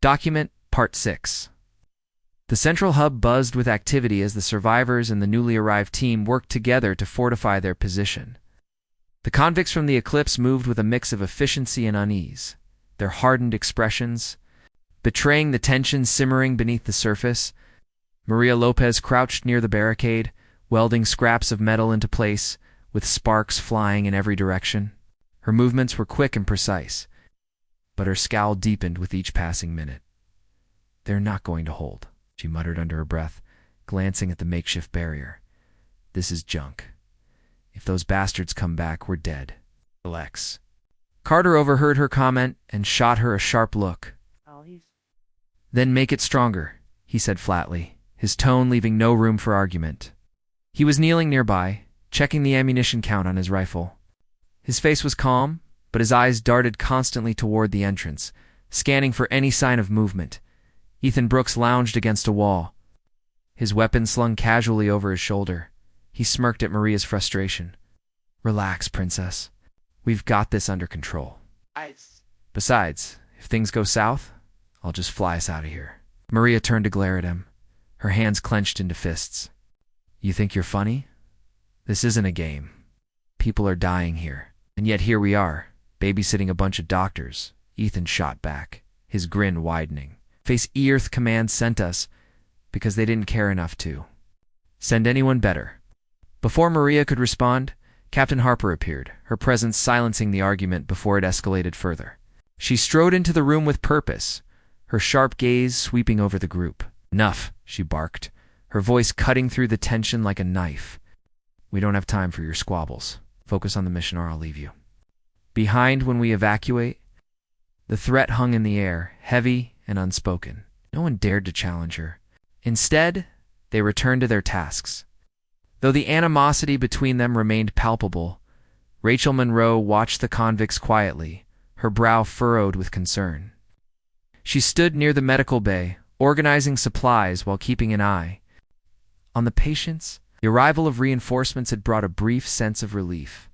Document Part 6. The central hub buzzed with activity as the survivors and the newly arrived team worked together to fortify their position. The convicts from the Eclipse moved with a mix of efficiency and unease, their hardened expressions betraying the tension simmering beneath the surface. Maria Lopez crouched near the barricade, welding scraps of metal into place, with sparks flying in every direction. Her movements were quick and precise, but her scowl deepened with each passing minute. "They're not going to hold," she muttered under her breath, glancing at the makeshift barrier. "This is junk. If those bastards come back, we're dead." Alex. Carter overheard her comment and shot her a sharp look. "Then make it stronger," he said flatly, his tone leaving no room for argument. He was kneeling nearby, checking the ammunition count on his rifle. His face was calm, but his eyes darted constantly toward the entrance, scanning for any sign of movement. Ethan Brooks lounged against a wall, his weapon slung casually over his shoulder. He smirked at Maria's frustration. "Relax, princess. We've got this under control. Besides, if things go south, I'll just fly us out of here." Maria turned to glare at him, her hands clenched into fists. "You think you're funny? This isn't a game. People are dying here, and yet here we are, babysitting a bunch of doctors." Ethan shot back, his grin widening. "Face Earth Command sent us because they didn't care enough to send anyone better." Before Maria could respond, Captain Harper appeared, her presence silencing the argument before it escalated further. She strode into the room with purpose, her sharp gaze sweeping over the group. "Enough," she barked, her voice cutting through the tension like a knife. "We don't have time for your squabbles. Focus on the mission or I'll leave you." Behind when we evacuate, the threat hung in the air, heavy and unspoken. No one dared to challenge her. Instead, they returned to their tasks. Though the animosity between them remained palpable, Rachel Monroe watched the convicts quietly, her brow furrowed with concern. She stood near the medical bay, organizing supplies while keeping an eye on the patients. The arrival of reinforcements had brought a brief sense of relief,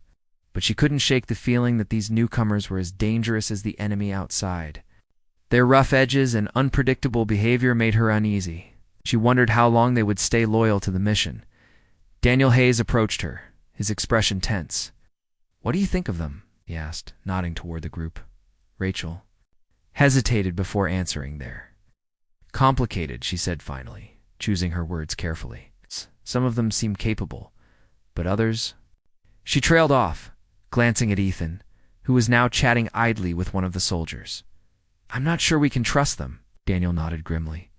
but she couldn't shake the feeling that these newcomers were as dangerous as the enemy outside. Their rough edges and unpredictable behavior made her uneasy. She wondered how long they would stay loyal to the mission. Daniel Hayes approached her, his expression tense. "What do you think of them?" he asked, nodding toward the group. Rachel hesitated before answering there. "Complicated," she said finally, choosing her words carefully. "Some of them seem capable, but others—" She trailed off, glancing at Ethan, who was now chatting idly with one of the soldiers. "I'm not sure we can trust them," Daniel nodded grimly.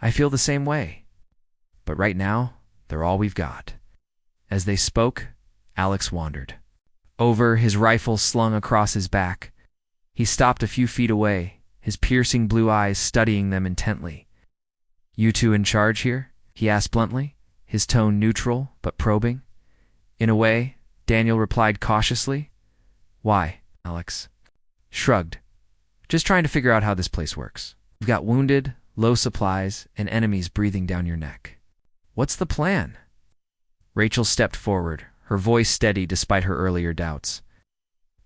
"I feel the same way. But right now, they're all we've got." As they spoke, Alex wandered over, his rifle slung across his back. He stopped a few feet away, his piercing blue eyes studying them intently. "You two in charge here?" he asked bluntly, his tone neutral but probing. "In a way," Daniel replied cautiously. "Why?" Alex shrugged. "Just trying to figure out how this place works. We've got wounded, low supplies, and enemies breathing down your neck. What's the plan?" Rachel stepped forward, her voice steady despite her earlier doubts.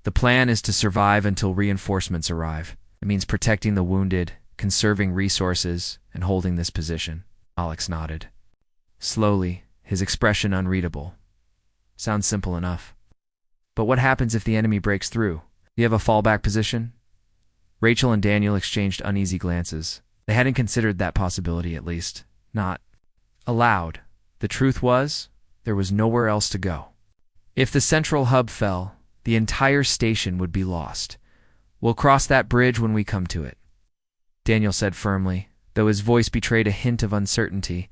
"The plan is to survive until reinforcements arrive. It means protecting the wounded, conserving resources, and holding this position." Alex nodded. Slowly, his expression unreadable. "Sounds simple enough. But what happens if the enemy breaks through? Do you have a fallback position?" Rachel and Daniel exchanged uneasy glances. They hadn't considered that possibility, at least. Not aloud. The truth was, there was nowhere else to go. If the central hub fell, the entire station would be lost. "We'll cross that bridge when we come to it," Daniel said firmly, though his voice betrayed a hint of uncertainty.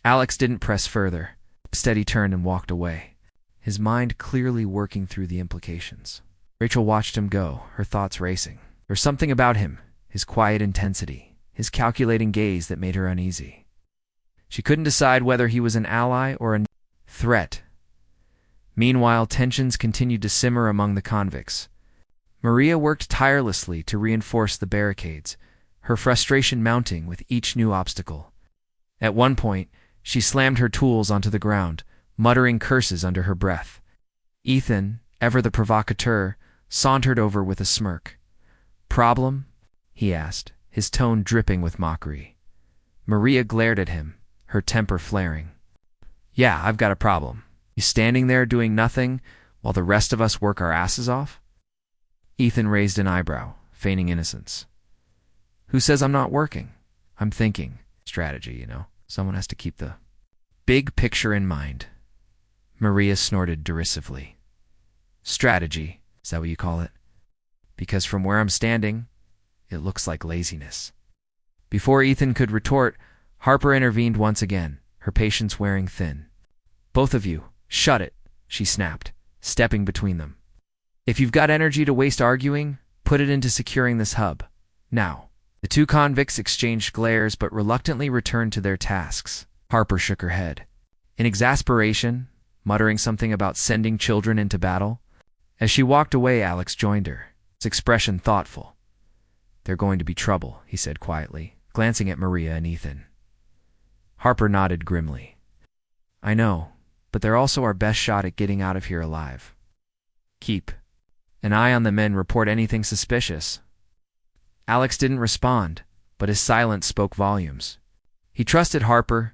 Alex didn't press further. Instead, he turned and walked away, his mind clearly working through the implications. Rachel watched him go, her thoughts racing. There was something about him, his quiet intensity, his calculating gaze that made her uneasy. She couldn't decide whether he was an ally or a threat. Meanwhile, tensions continued to simmer among the convicts. Maria worked tirelessly to reinforce the barricades, her frustration mounting with each new obstacle. At one point, she slammed her tools onto the ground, muttering curses under her breath. Ethan, ever the provocateur, sauntered over with a smirk. "Problem?" he asked, his tone dripping with mockery. Maria glared at him, her temper flaring. "Yeah, I've got a problem. You standing there doing nothing while the rest of us work our asses off?" Ethan raised an eyebrow, feigning innocence. "Who says I'm not working? I'm thinking. Strategy, you know. Someone has to keep the big picture in mind." Maria snorted derisively. "Strategy, is that what you call it? Because from where I'm standing, it looks like laziness." Before Ethan could retort, Harper intervened once again, her patience wearing thin. "Both of you, shut it," she snapped, stepping between them. "If you've got energy to waste arguing, put it into securing this hub. Now." The two convicts exchanged glares but reluctantly returned to their tasks. Harper shook her head. In exasperation, muttering something about sending children into battle. As she walked away, Alex joined her, his expression thoughtful. "They're going to be trouble," he said quietly, glancing at Maria and Ethan. Harper nodded grimly. "I know, but they're also our best shot at getting out of here alive. Keep an eye on the men, report anything suspicious." Alex didn't respond, but his silence spoke volumes. He trusted Harper,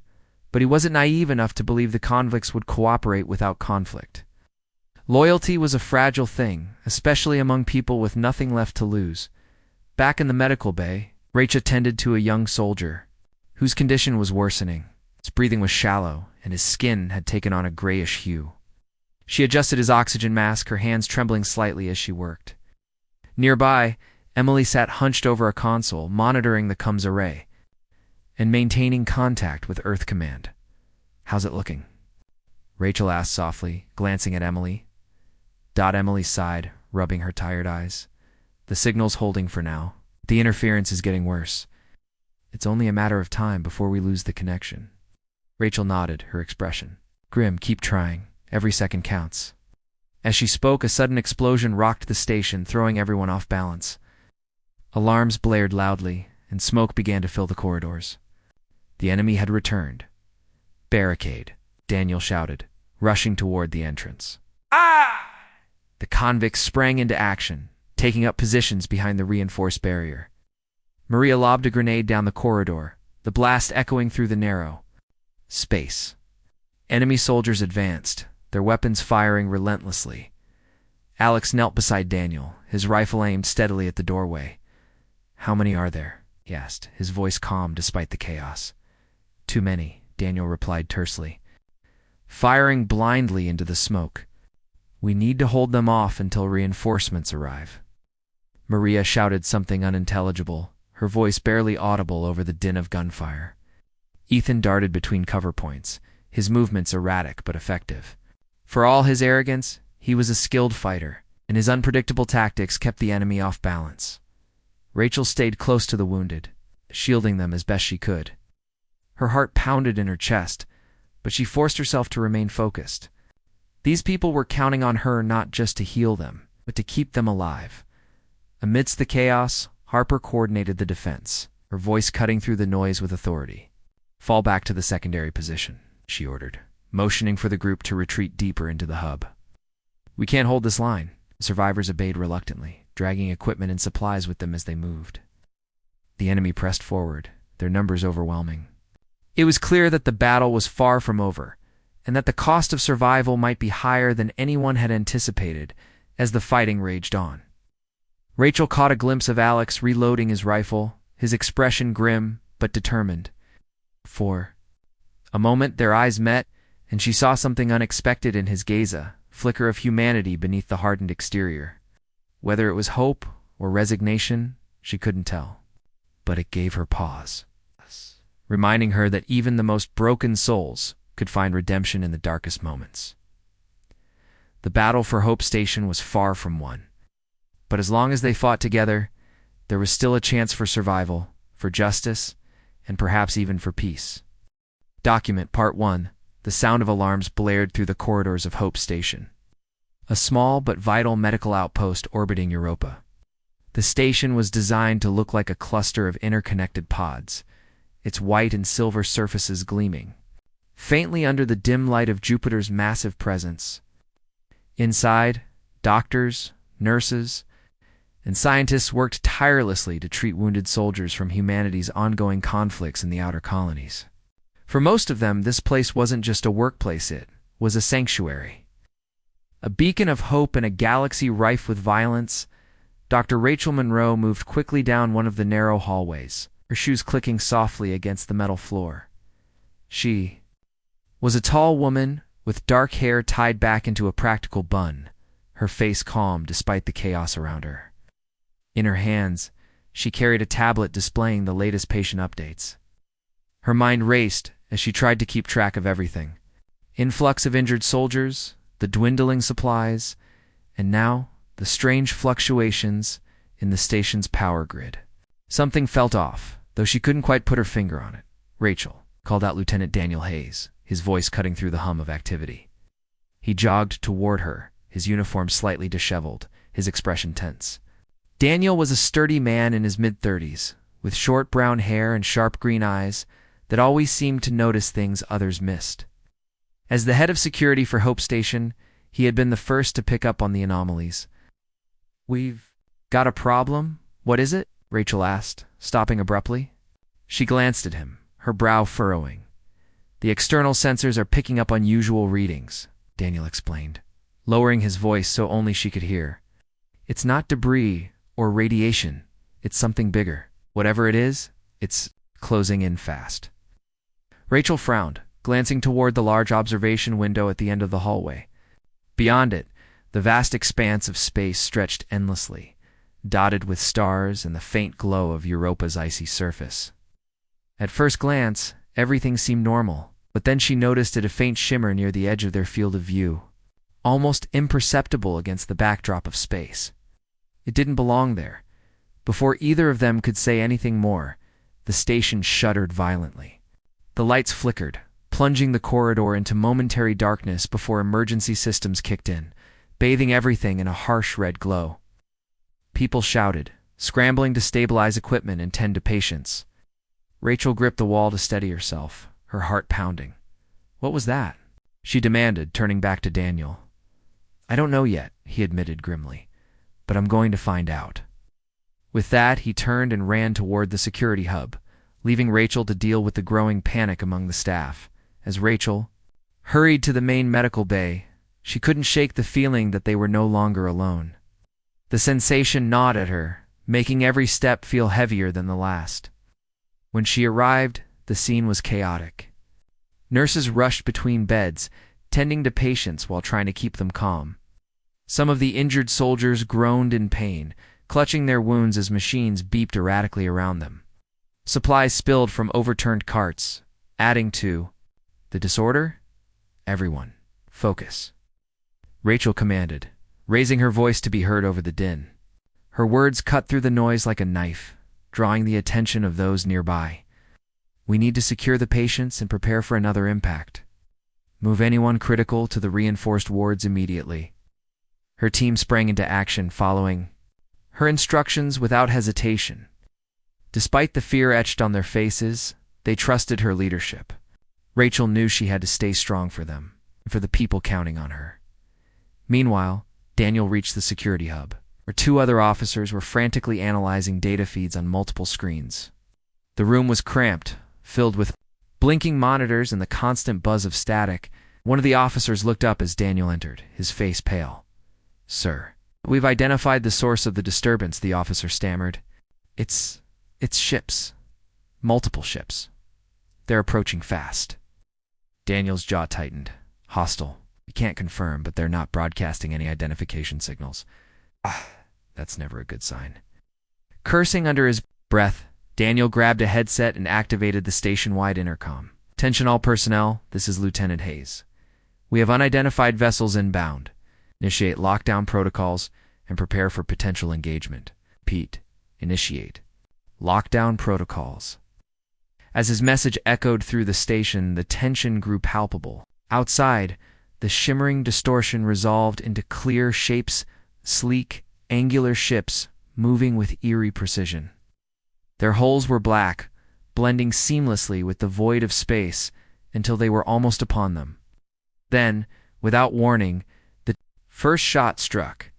but he wasn't naive enough to believe the convicts would cooperate without conflict. Loyalty was a fragile thing, especially among people with nothing left to lose. Back in the medical bay, Rach attended to a young soldier whose condition was worsening. His breathing was shallow, and his skin had taken on a grayish hue. She adjusted his oxygen mask, her hands trembling slightly as she worked. Nearby, Emily sat hunched over a console, monitoring the comms array and maintaining contact with Earth Command. "How's it looking?" Rachel asked softly, glancing at Emily. Emily sighed, rubbing her tired eyes. "The signal's holding for now. The interference is getting worse. It's only a matter of time before we lose the connection." Rachel nodded, her expression grim. "Keep trying. Every second counts." As she spoke, a sudden explosion rocked the station, throwing everyone off balance. Alarms blared loudly, and smoke began to fill the corridors. The enemy had returned. "Barricade," Daniel shouted, rushing toward the entrance. "Ah!" The convicts sprang into action, taking up positions behind the reinforced barrier. Maria lobbed a grenade down the corridor, the blast echoing through the narrow space. Enemy soldiers advanced, their weapons firing relentlessly. Alex knelt beside Daniel, his rifle aimed steadily at the doorway. "How many are there?" he asked, his voice calm despite the chaos. "Too many," Daniel replied tersely, firing blindly into the smoke. "We need to hold them off until reinforcements arrive." Maria shouted something unintelligible, her voice barely audible over the din of gunfire. Ethan darted between cover points, his movements erratic but effective. For all his arrogance, he was a skilled fighter, and his unpredictable tactics kept the enemy off balance. Rachel stayed close to the wounded, shielding them as best she could. Her heart pounded in her chest, but she forced herself to remain focused. These people were counting on her not just to heal them, but to keep them alive. Amidst the chaos, Harper coordinated the defense, her voice cutting through the noise with authority. "Fall back to the secondary position," she ordered, motioning for the group to retreat deeper into the hub. "We can't hold this line." The survivors obeyed reluctantly, dragging equipment and supplies with them as they moved. The enemy pressed forward, their numbers overwhelming. It was clear that the battle was far from over, and that the cost of survival might be higher than anyone had anticipated as the fighting raged on. Rachel caught a glimpse of Alex reloading his rifle, his expression grim but determined. For a moment their eyes met, and she saw something unexpected in his gaze, a flicker of humanity beneath the hardened exterior. Whether it was hope or resignation, she couldn't tell. But it gave her pause, reminding her that even the most broken souls could find redemption in the darkest moments. The battle for Hope Station was far from won. But as long as they fought together, there was still a chance for survival, for justice, and perhaps even for peace. Document Part 1. The sound of alarms blared through the corridors of Hope Station, a small but vital medical outpost orbiting Europa. The station was designed to look like a cluster of interconnected pods, its white and silver surfaces gleaming faintly under the dim light of Jupiter's massive presence. Inside, doctors, nurses, and scientists worked tirelessly to treat wounded soldiers from humanity's ongoing conflicts in the outer colonies. For most of them, this place wasn't just a workplace, it was a sanctuary. A beacon of hope in a galaxy rife with violence, Dr. Rachel Monroe moved quickly down one of the narrow hallways, her shoes clicking softly against the metal floor. She was a tall woman with dark hair tied back into a practical bun, her face calm despite the chaos around her. In her hands, she carried a tablet displaying the latest patient updates. Her mind raced as she tried to keep track of everything. Influx of injured soldiers, the dwindling supplies, and now the strange fluctuations in the station's power grid. Something felt off, though she couldn't quite put her finger on it. "Rachel," called out Lieutenant Daniel Hayes, his voice cutting through the hum of activity. He jogged toward her, his uniform slightly disheveled, his expression tense. Daniel was a sturdy man in his mid-30s, with short brown hair and sharp green eyes that always seemed to notice things others missed. As the head of security for Hope Station, he had been the first to pick up on the anomalies. "We've got a problem? What is it?" Rachel asked, stopping abruptly. She glanced at him, her brow furrowing. "The external sensors are picking up unusual readings," Daniel explained, lowering his voice so only she could hear. "It's not debris or radiation. It's something bigger. Whatever it is, it's closing in fast." Rachel frowned, glancing toward the large observation window at the end of the hallway. Beyond it, the vast expanse of space stretched endlessly, dotted with stars and the faint glow of Europa's icy surface. At first glance, everything seemed normal, but then she noticed a faint shimmer near the edge of their field of view, almost imperceptible against the backdrop of space. It didn't belong there. Before either of them could say anything more, the station shuddered violently. The lights flickered, plunging the corridor into momentary darkness before emergency systems kicked in, bathing everything in a harsh red glow. People shouted, scrambling to stabilize equipment and tend to patients. Rachel gripped the wall to steady herself, her heart pounding. "What was that?" she demanded, turning back to Daniel. "I don't know yet," he admitted grimly, "but I'm going to find out." With that, he turned and ran toward the security hub, leaving Rachel to deal with the growing panic among the staff. As Rachel hurried to the main medical bay, she couldn't shake the feeling that they were no longer alone. The sensation gnawed at her, making every step feel heavier than the last. When she arrived, the scene was chaotic. Nurses rushed between beds, tending to patients while trying to keep them calm. Some of the injured soldiers groaned in pain, clutching their wounds as machines beeped erratically around them. Supplies spilled from overturned carts, adding to the disorder. "Everyone, focus," Rachel commanded, raising her voice to be heard over the din. Her words cut through the noise like a knife, drawing the attention of those nearby. "We need to secure the patients and prepare for another impact. Move anyone critical to the reinforced wards immediately." Her team sprang into action, following her instructions without hesitation. Despite the fear etched on their faces, they trusted her leadership. Rachel knew she had to stay strong for them, and for the people counting on her. Meanwhile, Daniel reached the security hub, where two other officers were frantically analyzing data feeds on multiple screens. The room was cramped, filled with blinking monitors and the constant buzz of static. One of the officers looked up as Daniel entered, his face pale. "Sir, we've identified the source of the disturbance," the officer stammered. It's ships. Multiple ships. They're approaching fast." Daniel's jaw tightened. "Hostile. We can't confirm, but they're not broadcasting any identification signals." That's never a good sign. Cursing under his breath, Daniel grabbed a headset and activated the station-wide intercom. "Attention all personnel, this is Lieutenant Hayes. We have unidentified vessels inbound. Initiate lockdown protocols and prepare for potential engagement. Pete, initiate lockdown protocols." As his message echoed through the station, the tension grew palpable. Outside, the shimmering distortion resolved into clear shapes, sleek, angular ships moving with eerie precision. Their hulls were black, blending seamlessly with the void of space until they were almost upon them. Then, without warning, the first shot struck.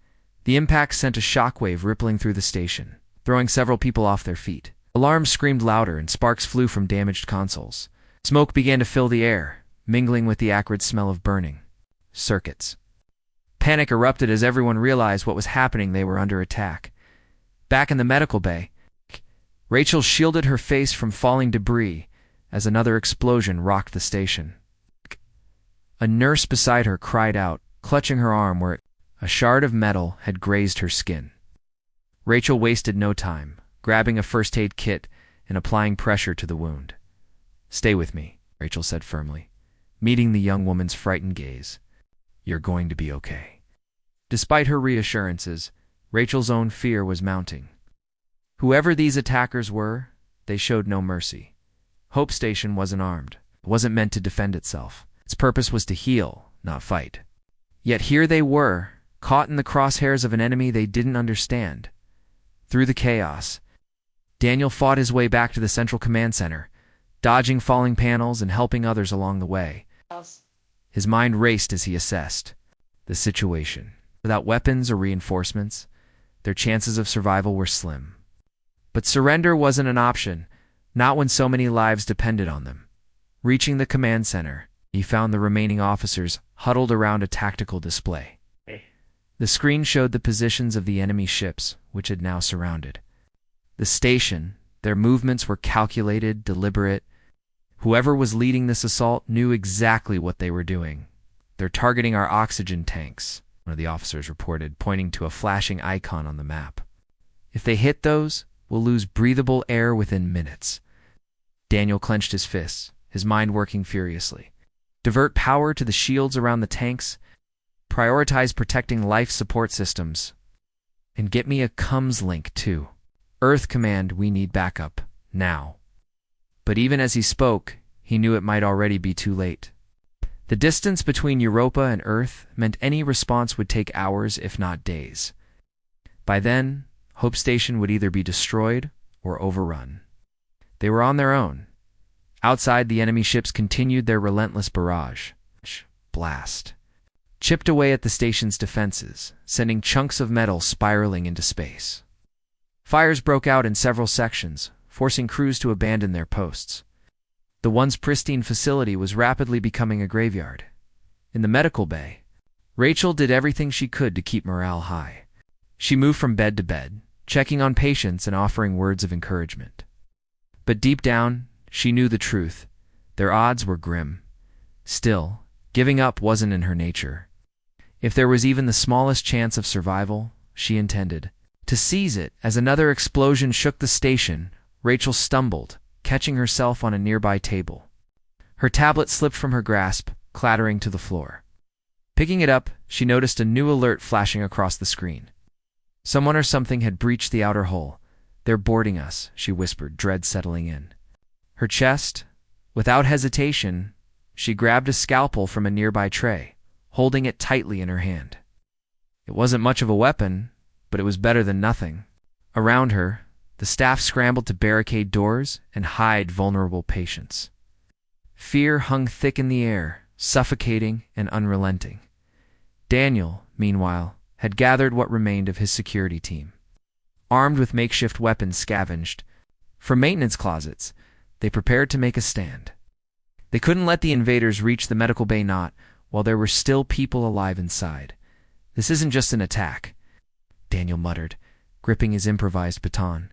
The impact sent a shockwave rippling through the station, throwing several people off their feet. Alarms screamed louder and sparks flew from damaged consoles. Smoke began to fill the air, mingling with the acrid smell of burning circuits. Panic erupted as everyone realized what was happening. They were under attack. Back in the medical bay, Rachel shielded her face from falling debris as another explosion rocked the station. A nurse beside her cried out, clutching her arm where a shard of metal had grazed her skin. Rachel wasted no time, grabbing a first aid kit and applying pressure to the wound. "Stay with me," Rachel said firmly, meeting the young woman's frightened gaze. "You're going to be okay." Despite her reassurances, Rachel's own fear was mounting. Whoever these attackers were, they showed no mercy. Hope Station wasn't armed. It wasn't meant to defend itself. Its purpose was to heal, not fight. Yet here they were, caught in the crosshairs of an enemy they didn't understand. Through the chaos, Daniel fought his way back to the central command center, dodging falling panels and helping others along the way. His mind raced as he assessed the situation. Without weapons or reinforcements, their chances of survival were slim. But surrender wasn't an option, not when so many lives depended on them. Reaching the command center, he found the remaining officers huddled around a tactical display. The screen showed the positions of the enemy ships, which had now surrounded the station. Their movements were calculated, deliberate. Whoever was leading this assault knew exactly what they were doing. "They're targeting our oxygen tanks," one of the officers reported, pointing to a flashing icon on the map. "If they hit those, we'll lose breathable air within minutes." Daniel clenched his fists, his mind working furiously. Divert power to the shields around the tanks, prioritize protecting life support systems, and get me a comms link too. "Earth Command, we need backup, now." But even as he spoke, he knew it might already be too late. The distance between Europa and Earth meant any response would take hours, if not days. By then, Hope Station would either be destroyed or overrun. They were on their own. Outside, the enemy ships continued their relentless barrage. Blast chipped away at the station's defenses, sending chunks of metal spiraling into space. Fires broke out in several sections, forcing crews to abandon their posts. The once pristine facility was rapidly becoming a graveyard. In the medical bay, Rachel did everything she could to keep morale high. She moved from bed to bed, checking on patients and offering words of encouragement. But deep down, she knew the truth. Their odds were grim. Still, giving up wasn't in her nature. If there was even the smallest chance of survival, she intended to seize it. As another explosion shook the station, Rachel stumbled, catching herself on a nearby table. Her tablet slipped from her grasp, clattering to the floor. Picking it up, she noticed a new alert flashing across the screen. Someone or something had breached the outer hull. "They're boarding us," she whispered, dread settling in. Her chest, without hesitation, she grabbed a scalpel from a nearby tray, holding it tightly in her hand. It wasn't much of a weapon, but it was better than nothing. Around her, the staff scrambled to barricade doors and hide vulnerable patients. Fear hung thick in the air, suffocating and unrelenting. Daniel, meanwhile, had gathered what remained of his security team. Armed with makeshift weapons scavenged from maintenance closets, they prepared to make a stand. They couldn't let the invaders reach the medical bay not while there were still people alive inside. "This isn't just an attack," Daniel muttered, gripping his improvised baton.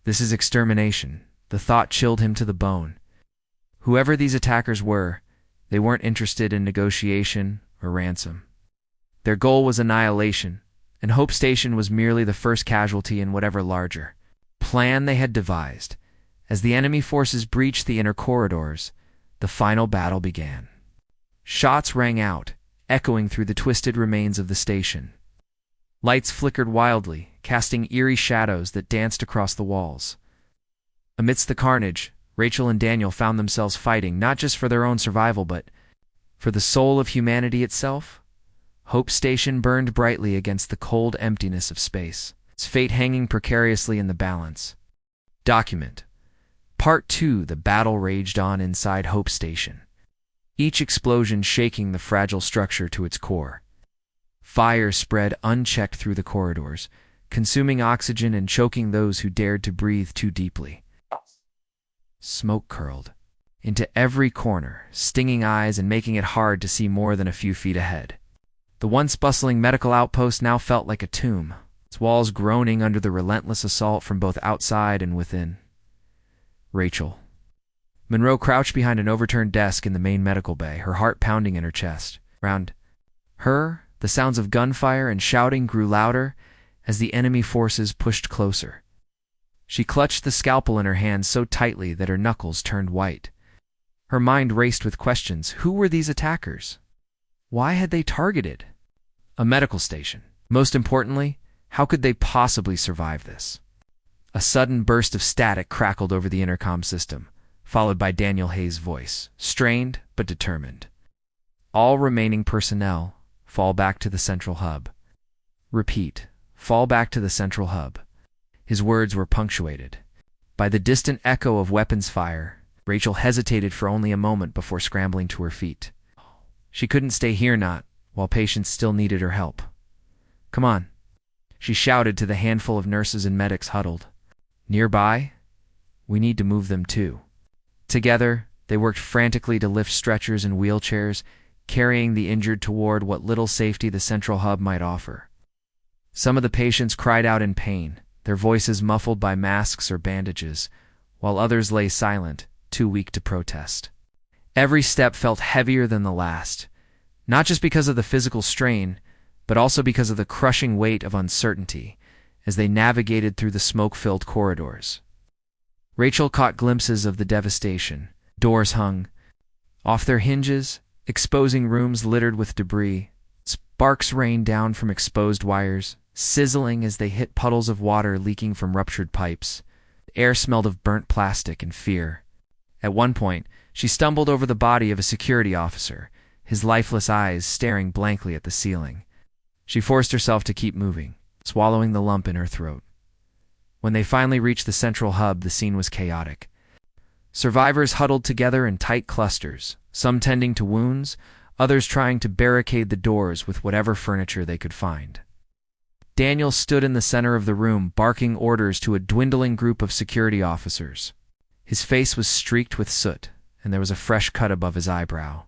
"This is extermination." The thought chilled him to the bone. Whoever these attackers were, they weren't interested in negotiation or ransom. Their goal was annihilation, and Hope Station was merely the first casualty in whatever larger plan they had devised. As the enemy forces breached the inner corridors, the final battle began. Shots rang out, echoing through the twisted remains of the station. Lights flickered wildly, casting eerie shadows that danced across the walls. Amidst the carnage, Rachel and Daniel found themselves fighting not just for their own survival but for the soul of humanity itself. Hope Station burned brightly against the cold emptiness of space, its fate hanging precariously in the balance. Document. Part 2. The battle raged on inside Hope Station, each explosion shaking the fragile structure to its core. Fire spread unchecked through the corridors, consuming oxygen and choking those who dared to breathe too deeply. Smoke curled into every corner, stinging eyes and making it hard to see more than a few feet ahead. The once bustling medical outpost now felt like a tomb, its walls groaning under the relentless assault from both outside and within. Rachel. Monroe crouched behind an overturned desk in the main medical bay, her heart pounding in her chest. Around her, the sounds of gunfire and shouting grew louder as the enemy forces pushed closer. She clutched the scalpel in her hand so tightly that her knuckles turned white. Her mind raced with questions. Who were these attackers? Why had they targeted a medical station? Most importantly, how could they possibly survive this? A sudden burst of static crackled over the intercom system, followed by Daniel Hayes' voice, strained but determined. All remaining personnel, fall back to the central hub. Repeat, fall back to the central hub. His words were punctuated by the distant echo of weapons fire. Rachel hesitated for only a moment before scrambling to her feet. She couldn't stay here, not while patients still needed her help. Come on, she shouted to the handful of nurses and medics huddled nearby. We need to move them too. Together, they worked frantically to lift stretchers and wheelchairs, carrying the injured toward what little safety the central hub might offer. Some of the patients cried out in pain, their voices muffled by masks or bandages, while others lay silent, too weak to protest. Every step felt heavier than the last, not just because of the physical strain, but also because of the crushing weight of uncertainty as they navigated through the smoke-filled corridors. Rachel caught glimpses of the devastation. Doors hung off their hinges, exposing rooms littered with debris. Sparks rained down from exposed wires, sizzling as they hit puddles of water leaking from ruptured pipes. The air smelled of burnt plastic and fear. At one point, she stumbled over the body of a security officer, his lifeless eyes staring blankly at the ceiling. She forced herself to keep moving, swallowing the lump in her throat. When they finally reached the central hub, the scene was chaotic. Survivors huddled together in tight clusters, some tending to wounds, others trying to barricade the doors with whatever furniture they could find. Daniel stood in the center of the room, barking orders to a dwindling group of security officers. His face was streaked with soot, and there was a fresh cut above his eyebrow.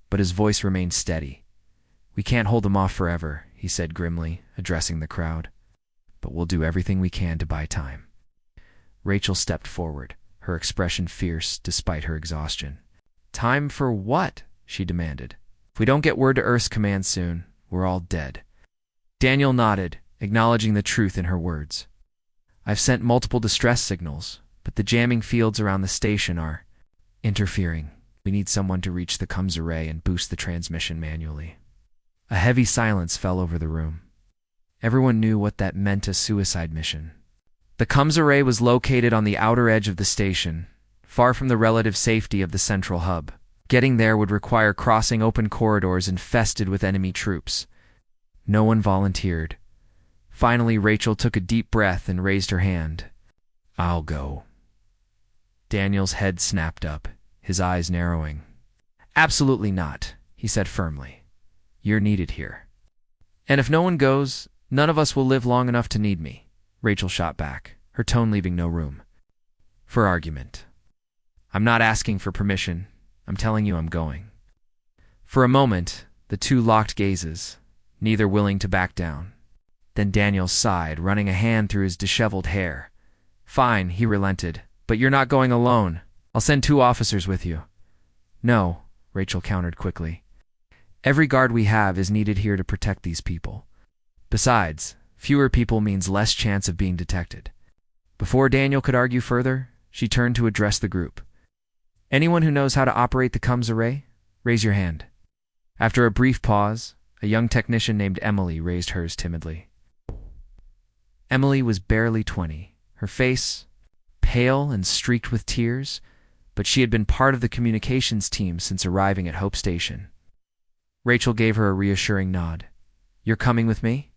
But his voice remained steady. We can't hold them off forever, he said grimly, addressing the crowd. But we'll do everything we can to buy time. Rachel stepped forward, her expression fierce despite her exhaustion. Time for what? She demanded. If we don't get word to Earth's command soon, we're all dead. Daniel nodded, acknowledging the truth in her words. I've sent multiple distress signals, but the jamming fields around the station are interfering. We need someone to reach the comms array and boost the transmission manually. A heavy silence fell over the room. Everyone knew what that meant, a suicide mission. The comms array was located on the outer edge of the station, far from the relative safety of the central hub. Getting there would require crossing open corridors infested with enemy troops. No one volunteered. Finally, Rachel took a deep breath and raised her hand. I'll go. Daniel's head snapped up, his eyes narrowing. Absolutely not, he said firmly. You're needed here. And if no one goes, none of us will live long enough to need me, Rachel shot back, her tone leaving no room for argument. I'm not asking for permission. I'm telling you I'm going. For a moment, the two locked gazes, neither willing to back down. Then Daniel sighed, running a hand through his disheveled hair. Fine, he relented, but you're not going alone. I'll send 2 officers with you. No, Rachel countered quickly. Every guard we have is needed here to protect these people. Besides, fewer people means less chance of being detected. Before Daniel could argue further, she turned to address the group. Anyone who knows how to operate the comms array, raise your hand. After a brief pause, a young technician named Emily raised hers timidly. Emily was barely 20, her face pale and streaked with tears, but she had been part of the communications team since arriving at Hope Station. Rachel gave her a reassuring nod. You're coming with me?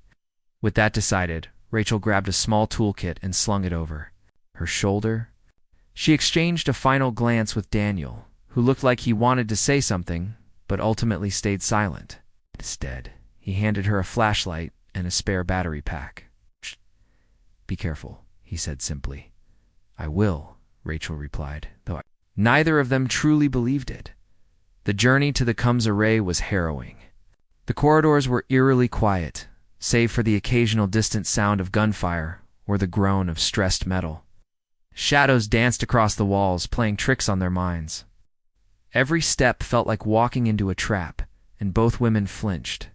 With that decided, Rachel grabbed a small toolkit and slung it over her shoulder. She exchanged a final glance with Daniel, who looked like he wanted to say something, but ultimately stayed silent. Instead, He handed her a flashlight and a spare battery pack. "Shh. Be careful," he said simply. "I will," Rachel replied, though neither of them truly believed it. The journey to the Comes Array was harrowing. The corridors were eerily quiet, save for the occasional distant sound of gunfire or the groan of stressed metal. Shadows danced across the walls, playing tricks on their minds. Every step felt like walking into a trap, and both women flinched.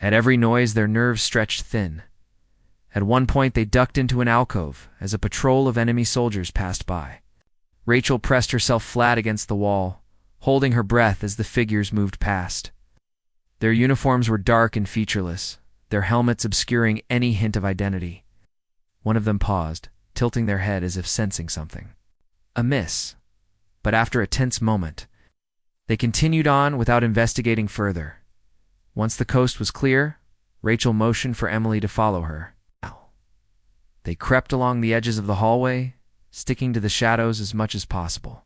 At every noise, their nerves stretched thin. At one point, they ducked into an alcove as a patrol of enemy soldiers passed by. Rachel pressed herself flat against the wall, holding her breath as the figures moved past. Their uniforms were dark and featureless, their helmets obscuring any hint of identity. One of them paused, tilting their head as if sensing something amiss. But after a tense moment, they continued on without investigating further. Once the coast was clear, Rachel motioned for Emily to follow her. They crept along the edges of the hallway, sticking to the shadows as much as possible.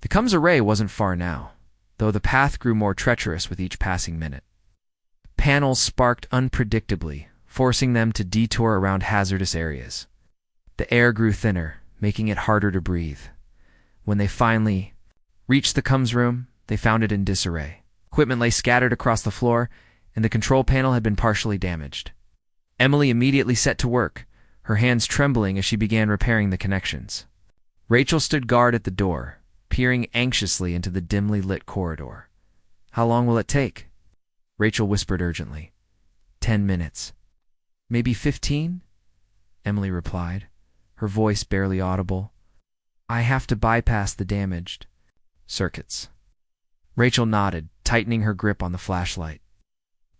The Comes Array wasn't far now, though the path grew more treacherous with each passing minute. Panels sparked unpredictably, forcing them to detour around hazardous areas. The air grew thinner, making it harder to breathe. When they finally reached the Comes room, they found it in disarray. Equipment lay scattered across the floor, and the control panel had been partially damaged. Emily immediately set to work, her hands trembling as she began repairing the connections. Rachel stood guard at the door, peering anxiously into the dimly lit corridor. "How long will it take?" Rachel whispered urgently. 10 minutes. "Maybe 15?" Emily replied, her voice barely audible. "I have to bypass the damaged circuits." Rachel nodded, tightening her grip on the flashlight.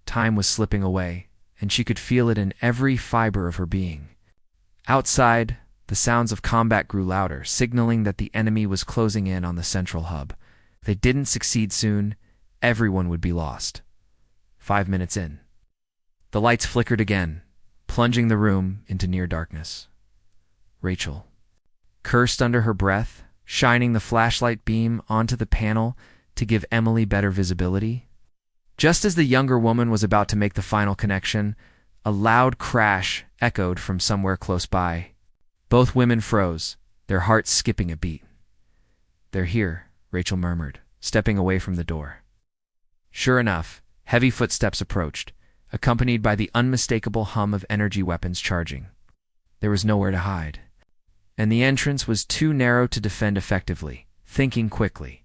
Time was slipping away, and she could feel it in every fiber of her being. Outside, the sounds of combat grew louder, signaling that the enemy was closing in on the central hub. If they didn't succeed soon, everyone would be lost. 5 minutes in. The lights flickered again, plunging the room into near darkness. Rachel cursed under her breath, shining the flashlight beam onto the panel to give Emily better visibility. Just as the younger woman was about to make the final connection, a loud crash echoed from somewhere close by. Both women froze, their hearts skipping a beat. "They're here," Rachel murmured, stepping away from the door. Sure enough, heavy footsteps approached, accompanied by the unmistakable hum of energy weapons charging. There was nowhere to hide, and the entrance was too narrow to defend effectively. Thinking quickly,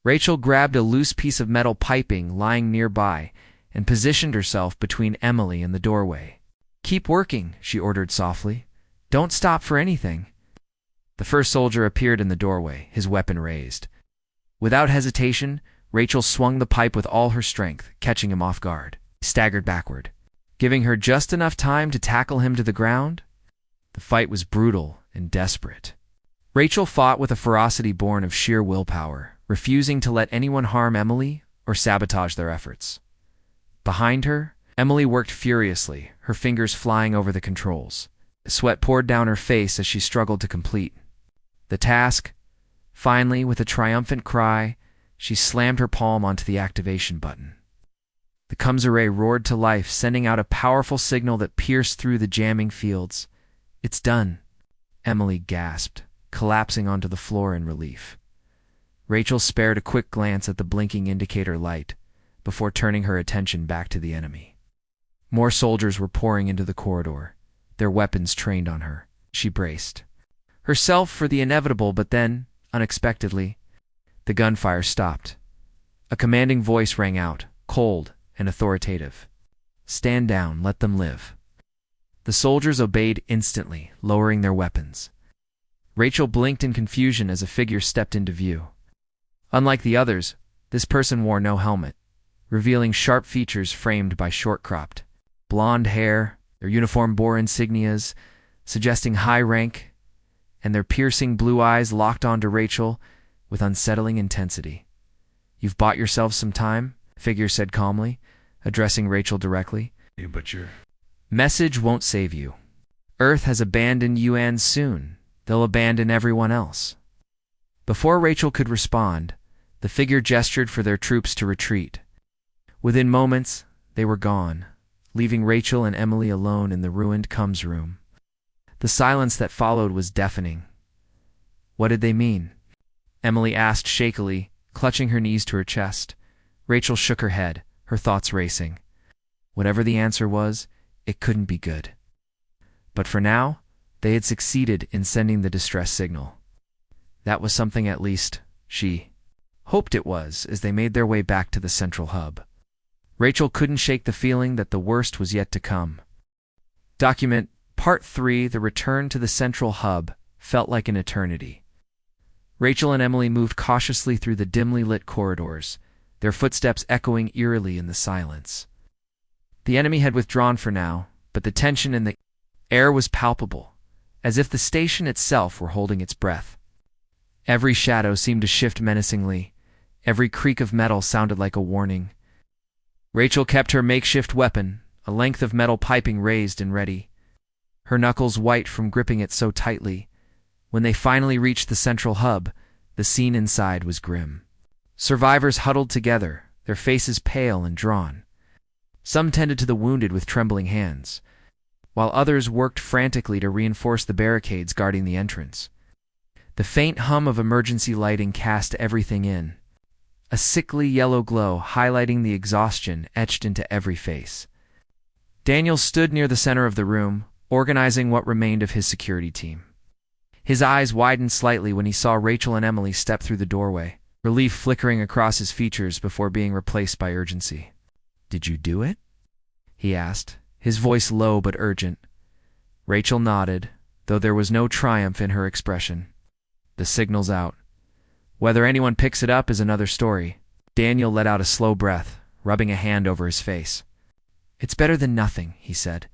Rachel grabbed a loose piece of metal piping lying nearby and positioned herself between Emily and the doorway. "Keep working," she ordered softly. "Don't stop for anything." The first soldier appeared in the doorway, his weapon raised. Without hesitation, Rachel swung the pipe with all her strength, catching him off guard. He staggered backward, giving her just enough time to tackle him to the ground. The fight was brutal and desperate. Rachel fought with a ferocity born of sheer willpower, refusing to let anyone harm Emily or sabotage their efforts. Behind her, Emily worked furiously, her fingers flying over the controls. Sweat poured down her face as she struggled to complete the task. Finally, with a triumphant cry, she slammed her palm onto the activation button. The Comes Array roared to life, sending out a powerful signal that pierced through the jamming fields. "It's done," Emily gasped, collapsing onto the floor in relief. Rachel spared a quick glance at the blinking indicator light before turning her attention back to the enemy. More soldiers were pouring into the corridor, their weapons trained on her. She braced herself for the inevitable, but then, unexpectedly, the gunfire stopped. A commanding voice rang out, cold and authoritative. "Stand down, let them live." The soldiers obeyed instantly, lowering their weapons. Rachel blinked in confusion as a figure stepped into view. Unlike the others, this person wore no helmet, revealing sharp features framed by short-cropped blonde hair. Their uniform bore insignias, suggesting high rank, and their piercing blue eyes locked onto Rachel with unsettling intensity. "You've bought yourselves some time," the figure said calmly, addressing Rachel directly. "But your message won't save you. Earth has abandoned you, and soon they'll abandon everyone else." Before Rachel could respond, the figure gestured for their troops to retreat. Within moments, They were gone, leaving Rachel and Emily alone in the ruined comms room. The silence that followed was deafening. What did they mean? Emily asked shakily, clutching her knees to her chest. Rachel shook her head, her thoughts racing. Whatever the answer was, it couldn't be good. But for now, they had succeeded in sending the distress signal. That was something at least, she hoped it was as they made their way back to the central hub. Rachel couldn't shake the feeling that the worst was yet to come. Document Part 3, The Return to the Central Hub, felt like an eternity. Rachel and Emily moved cautiously through the dimly lit corridors, their footsteps echoing eerily in the silence. The enemy had withdrawn for now, but the tension in the air was palpable, as if the station itself were holding its breath. Every shadow seemed to shift menacingly. Every creak of metal sounded like a warning. Rachel kept her makeshift weapon, a length of metal piping raised and ready, her knuckles white from gripping it so tightly. When they finally reached the central hub, the scene inside was grim. Survivors huddled together, their faces pale and drawn. Some tended to the wounded with trembling hands, while others worked frantically to reinforce the barricades guarding the entrance. The faint hum of emergency lighting cast everything in, a sickly yellow glow highlighting the exhaustion etched into every face. Daniel stood near the center of the room, organizing what remained of his security team. His eyes widened slightly when he saw Rachel and Emily step through the doorway, relief flickering across his features before being replaced by urgency. "Did you do it?" he asked, his voice low but urgent. Rachel nodded, though there was no triumph in her expression. "The signal's out. Whether anyone picks it up is another story." Daniel let out a slow breath, rubbing a hand over his face. "It's better than nothing," he said,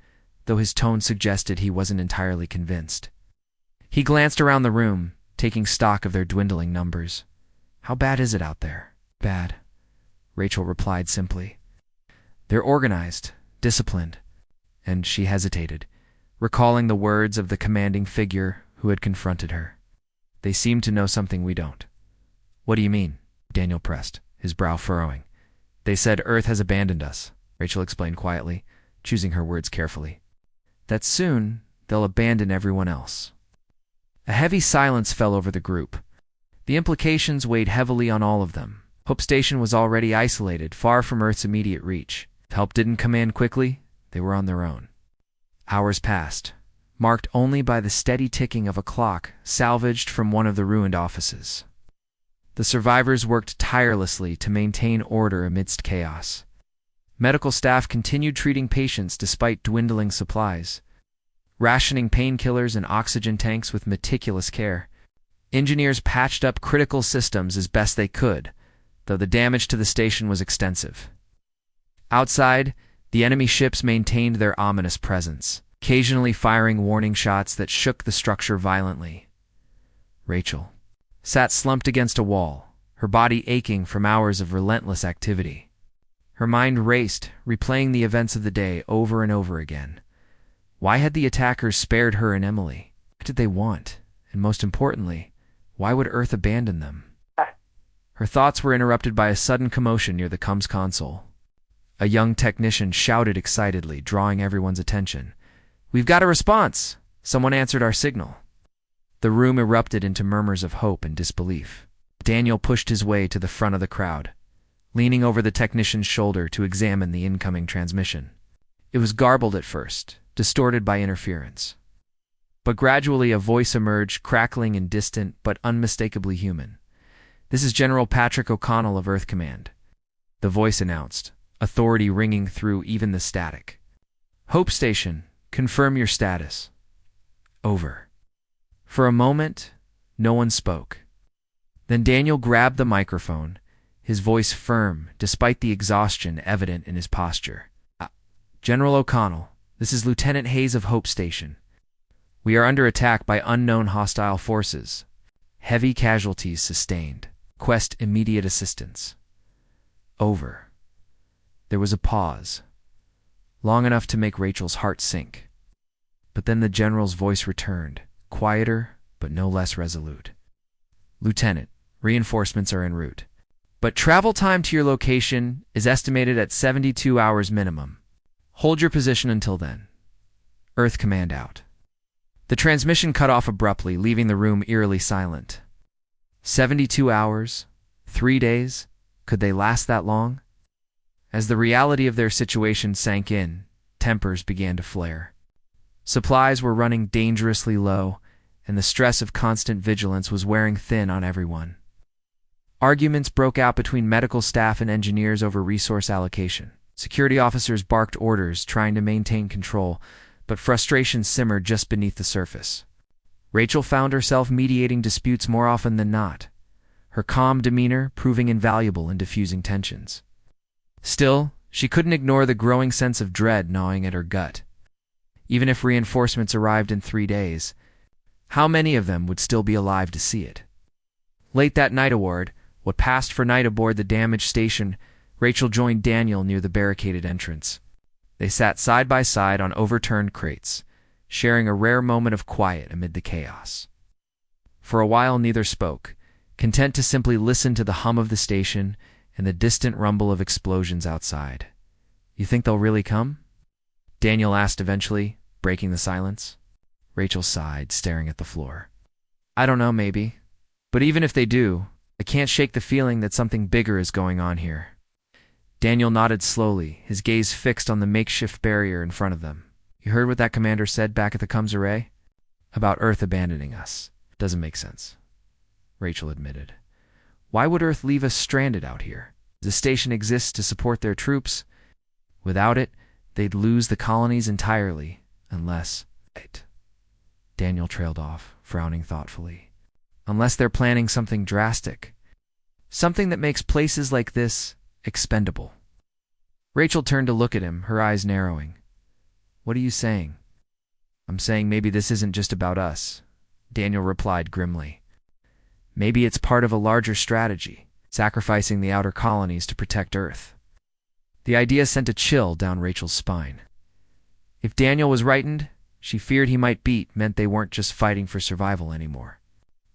though his tone suggested he wasn't entirely convinced. He glanced around the room, taking stock of their dwindling numbers. "How bad is it out there?" "Bad," Rachel replied simply. "They're organized, disciplined," and she hesitated, recalling the words of the commanding figure who had confronted her. "They seem to know something we don't." "What do you mean?" Daniel pressed, his brow furrowing. "They said Earth has abandoned us," Rachel explained quietly, choosing her words carefully. "That soon they'll abandon everyone else." A heavy silence fell over the group. The implications weighed heavily on all of them. Hope Station was already isolated, far from Earth's immediate reach. If help didn't come in quickly, they were on their own. Hours passed, marked only by the steady ticking of a clock salvaged from one of the ruined offices. The survivors worked tirelessly to maintain order amidst chaos. Medical staff continued treating patients despite dwindling supplies, rationing painkillers and oxygen tanks with meticulous care. Engineers patched up critical systems as best they could, though the damage to the station was extensive. Outside, the enemy ships maintained their ominous presence, occasionally firing warning shots that shook the structure violently. Rachel sat slumped against a wall, her body aching from hours of relentless activity. Her mind raced, replaying the events of the day over and over again. Why had the attackers spared her and Emily? What did they want? And most importantly, why would Earth abandon them? Her thoughts were interrupted by a sudden commotion near the comms console. A young technician shouted excitedly, drawing everyone's attention. "We've got a response! Someone answered our signal." The room erupted into murmurs of hope and disbelief. Daniel pushed his way to the front of the crowd, leaning over the technician's shoulder to examine the incoming transmission. It was garbled at first, distorted by interference. But gradually a voice emerged, crackling and distant, but unmistakably human. "This is General Patrick O'Connell of Earth Command," the voice announced, authority ringing through even the static. "Hope Station, confirm your status." Over. For a moment, no one spoke. Then Daniel grabbed the microphone, his voice firm despite the exhaustion evident in his posture. "General O'Connell, this is Lieutenant Hayes of Hope Station. We are under attack by unknown hostile forces. Heavy casualties sustained. Request immediate assistance." Over. There was a pause, long enough to make Rachel's heart sink. But then the general's voice returned, quieter but no less resolute. "Lieutenant, reinforcements are en route. but travel time to your location is estimated at 72 hours minimum. Hold your position until then. Earth command out. The transmission cut off abruptly, leaving the room eerily silent. 72 hours? 3 days? Could they last that long? As the reality of their situation sank in, tempers began to flare. Supplies were running dangerously low, and the stress of constant vigilance was wearing thin on everyone. Arguments broke out between medical staff and engineers over resource allocation. Security officers barked orders, trying to maintain control, but frustration simmered just beneath the surface. Rachel found herself mediating disputes more often than not, her calm demeanor proving invaluable in diffusing tensions. Still, she couldn't ignore the growing sense of dread gnawing at her gut. Even if reinforcements arrived in 3 days, how many of them would still be alive to see it? Late that night what passed for night aboard the damaged station, Rachel joined Daniel near the barricaded entrance. They sat side by side on overturned crates, sharing a rare moment of quiet amid the chaos. For a while neither spoke, content to simply listen to the hum of the station and the distant rumble of explosions outside. "You think they'll really come?" Daniel asked eventually, breaking the silence. Rachel sighed, staring at the floor. "I don't know, maybe. But even if they do, I can't shake the feeling that something bigger is going on here." Daniel nodded slowly, his gaze fixed on the makeshift barrier in front of them. "You heard what that commander said back at the comms array? About Earth abandoning us. Doesn't make sense," Rachel admitted. "Why would Earth leave us stranded out here? The station exists to support their troops. Without it, they'd lose the colonies entirely, unless..." Daniel trailed off, frowning thoughtfully. "Unless they're planning something drastic. Something that makes places like this expendable." Rachel turned to look at him, her eyes narrowing. "What are you saying?" "I'm saying maybe this isn't just about us," Daniel replied grimly. "Maybe it's part of a larger strategy, sacrificing the outer colonies to protect Earth." The idea sent a chill down Rachel's spine. If Daniel was rightened, she feared he might meant they weren't just fighting for survival anymore.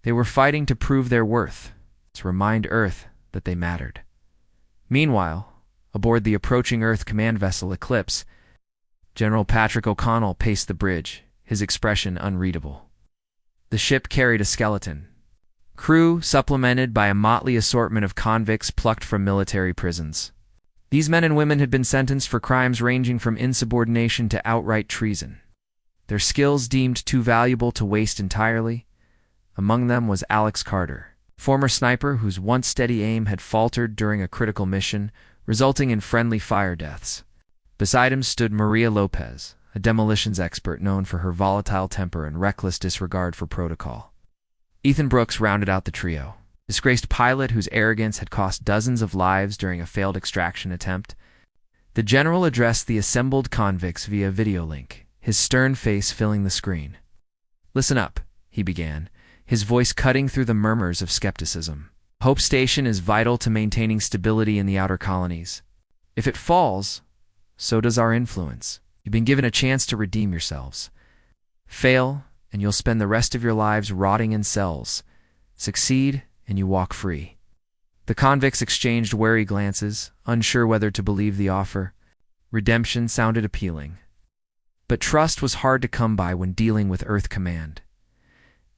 They were fighting to prove their worth, to remind Earth that they mattered. Meanwhile, aboard the approaching Earth command vessel Eclipse, General Patrick O'Connell paced the bridge, his expression unreadable. The ship carried a skeleton crew supplemented by a motley assortment of convicts plucked from military prisons. These men and women had been sentenced for crimes ranging from insubordination to outright treason. Their skills deemed too valuable to waste entirely. Among them was Alex Carter, former sniper whose once steady aim had faltered during a critical mission, resulting in friendly fire deaths. Beside him stood Maria Lopez, a demolitions expert known for her volatile temper and reckless disregard for protocol. Ethan Brooks rounded out the trio, disgraced pilot whose arrogance had cost dozens of lives during a failed extraction attempt. The general addressed the assembled convicts via video link, his stern face filling the screen. "Listen up," he began, his voice cutting through the murmurs of skepticism. "Hope Station is vital to maintaining stability in the outer colonies. If it falls, so does our influence. You've been given a chance to redeem yourselves. Fail, and you'll spend the rest of your lives rotting in cells. Succeed, and you walk free." The convicts exchanged wary glances, unsure whether to believe the offer. Redemption sounded appealing. But trust was hard to come by when dealing with Earth Command.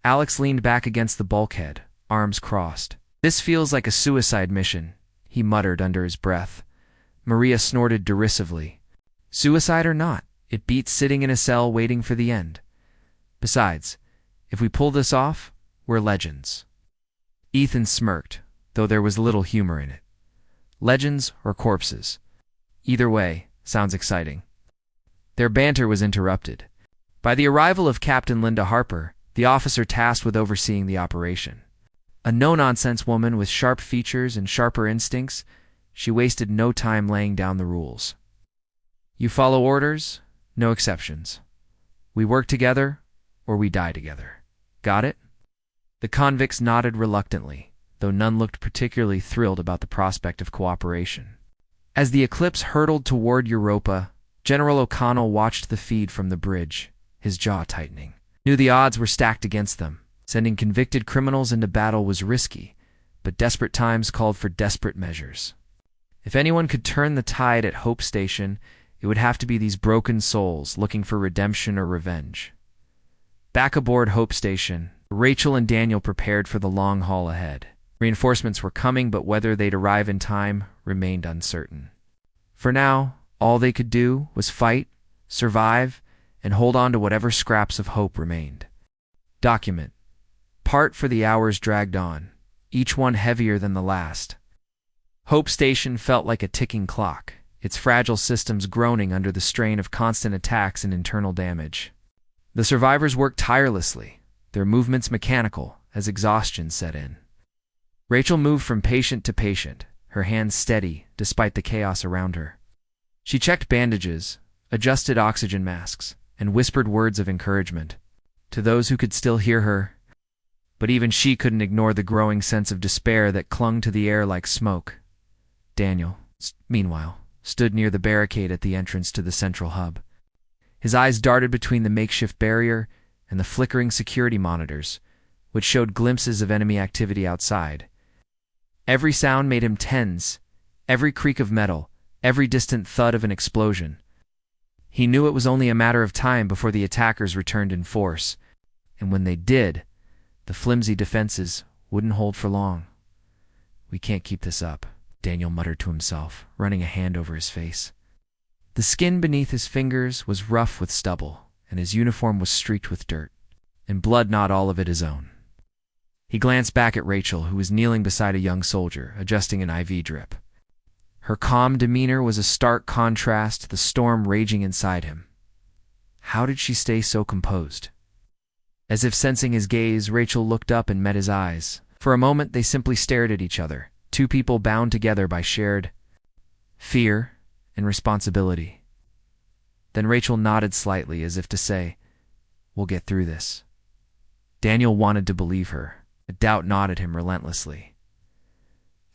Alex leaned back against the bulkhead, arms crossed. "This feels like a suicide mission," he muttered under his breath. Maria snorted derisively. "Suicide or not, it beats sitting in a cell waiting for the end. Besides, if we pull this off, we're legends." Ethan smirked, though there was little humor in it. Legends or corpses. Either way, sounds exciting. Their banter was interrupted by the arrival of Captain Linda Harper, the officer tasked with overseeing the operation. A no-nonsense woman with sharp features and sharper instincts, she wasted no time laying down the rules. "You follow orders, no exceptions. We work together, or we die together. Got it?" The convicts nodded reluctantly, though none looked particularly thrilled about the prospect of cooperation. As the Eclipse hurtled toward Europa, General O'Connell watched the feed from the bridge, his jaw tightening. Knew the odds were stacked against them. Sending convicted criminals into battle was risky, but desperate times called for desperate measures. If anyone could turn the tide at Hope Station, it would have to be these broken souls looking for redemption or revenge. Back aboard Hope Station, Rachel and Daniel prepared for the long haul ahead. Reinforcements were coming, but whether they'd arrive in time remained uncertain. For now, all they could do was fight, survive, and hold on to whatever scraps of hope remained. Document. Part for the hours dragged on, each one heavier than the last. Hope Station felt like a ticking clock, its fragile systems groaning under the strain of constant attacks and internal damage. The survivors worked tirelessly, their movements mechanical as exhaustion set in. Rachel moved from patient to patient, her hands steady despite the chaos around her. She checked bandages, adjusted oxygen masks, and whispered words of encouragement to those who could still hear her. But even she couldn't ignore the growing sense of despair that clung to the air like smoke. Daniel, meanwhile, stood near the barricade at the entrance to the central hub. His eyes darted between the makeshift barrier and the flickering security monitors, which showed glimpses of enemy activity outside. Every sound made him tense, every creak of metal, every distant thud of an explosion. He knew it was only a matter of time before the attackers returned in force, and when they did, the flimsy defenses wouldn't hold for long. "We can't keep this up," Daniel muttered to himself, running a hand over his face. The skin beneath his fingers was rough with stubble, and his uniform was streaked with dirt, and blood not all of it his own. He glanced back at Rachel, who was kneeling beside a young soldier, adjusting an IV drip. Her calm demeanor was a stark contrast to the storm raging inside him. How did she stay so composed? As if sensing his gaze, Rachel looked up and met his eyes. For a moment, they simply stared at each other, two people bound together by shared fear and responsibility. Then Rachel nodded slightly, as if to say, "We'll get through this." Daniel wanted to believe her. A doubt gnawed at him relentlessly.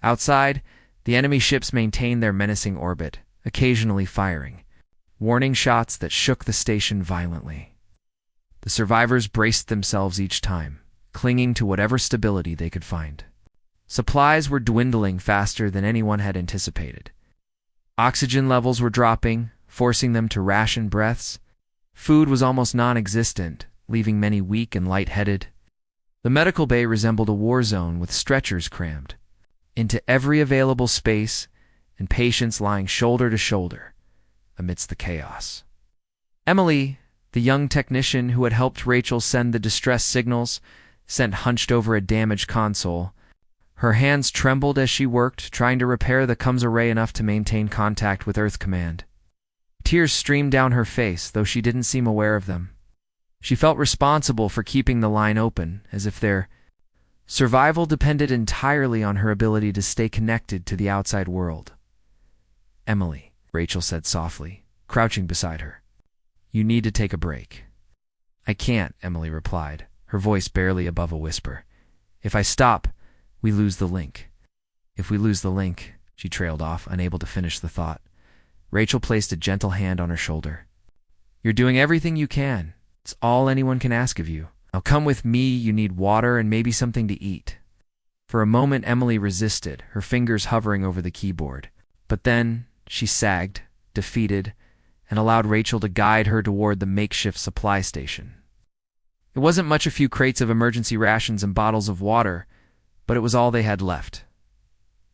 Outside, the enemy ships maintained their menacing orbit, occasionally firing, warning shots that shook the station violently. The survivors braced themselves each time, clinging to whatever stability they could find. Supplies were dwindling faster than anyone had anticipated. Oxygen levels were dropping, forcing them to ration breaths. Food was almost non-existent, leaving many weak and lightheaded. The medical bay resembled a war zone with stretchers crammed into every available space and patients lying shoulder to shoulder amidst the chaos. Emily, the young technician who had helped Rachel send the distress signals, sat hunched over a damaged console. Her hands trembled as she worked, trying to repair the comms array enough to maintain contact with Earth Command. Tears streamed down her face, though she didn't seem aware of them. She felt responsible for keeping the line open, as if their survival depended entirely on her ability to stay connected to the outside world. "Emily," Rachel said softly, crouching beside her. "You need to take a break." "I can't," Emily replied, her voice barely above a whisper. "If I stop, we lose the link." "If we lose the link," she trailed off, unable to finish the thought. Rachel placed a gentle hand on her shoulder. "You're doing everything you can. It's all anyone can ask of you. Now come with me, you need water and maybe something to eat." For a moment, Emily resisted, her fingers hovering over the keyboard. But then she sagged, defeated, and allowed Rachel to guide her toward the makeshift supply station. It wasn't much, a few crates of emergency rations and bottles of water, but it was all they had left.